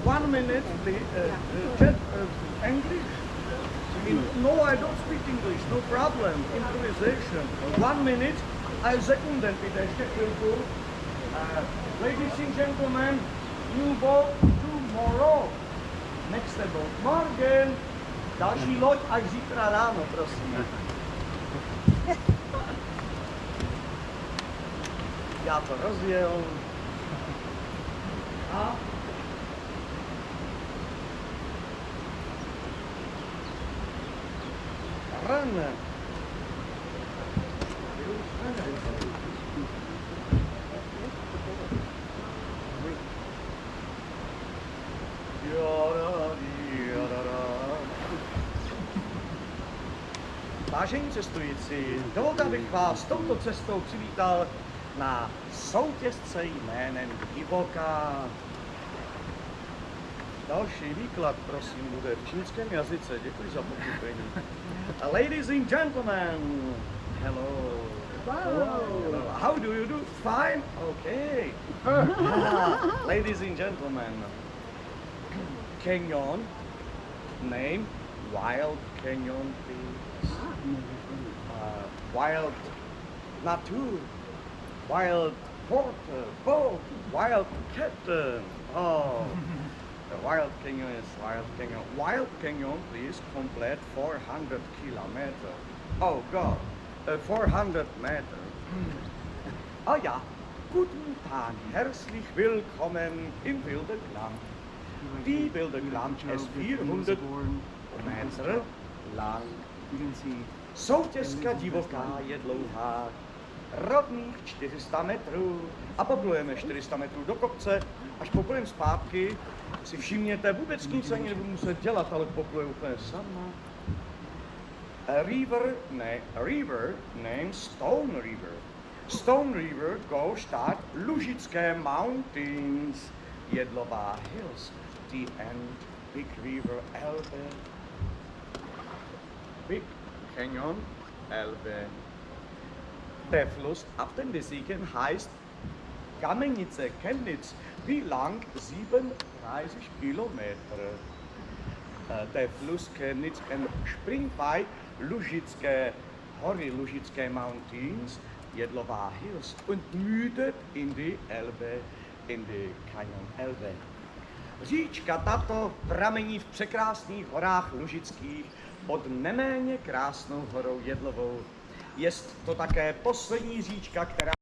1 minute, please. English? No, I don't speak English, no problem. Improvisation. 1 minute. A sekundem, píte, ještě chvilku. Ladies and gentlemen, new boat tomorrow. Next boat, morgen. Další loď až zítra ráno, prosím. Já to rozjel. A run. Vážení cestující, dovolte, abych vás touto cestou přivítal na soutězce jménem Divoká. Další výklad, prosím, bude v čínském jazyce. Děkuji za pochopení. Ladies and gentlemen, hello. Hello. How do you do? Fine? Okay. Ladies and gentlemen, Canyon, name, Wild Canyon, please. Wild Natur, Wild Porter, Boat, Wild Captain. Oh, the Wild Canyon is Wild Canyon. Wild Canyon, please, complete 400 kilometer. Oh God, 400 meter. Oh ja, guten Tag, herzlich willkommen in Wildegland. Die Wildegland ist 400 Meter lang. Soutězka Divoká je dlouhá, rovných 400 metrů a poplujeme 400 metrů do kopce, až poplujeme zpátky. Si všimněte, vůbec nic ani nebudu muset dělat, ale popluje úplně sama. A river named Stone River. Stone River goes start Lužické Mountains, Jedlová Hills, the end, Big River Elbe. Big Canyon Elbe. Der Fluss ab den Besiegen heißt Kamenice Chemnitz. Wie lang? 37 Kilometer. Der Fluss Chemnitz entspringt bei Lužické Hory, Lužické Mountains, Jedlová Hills und mündet in die Elbe, in die Canyon Elbe. Říčka tato pramení v překrásných horách lužických pod neméně krásnou horou Jedlovou. Jest to také poslední říčka, která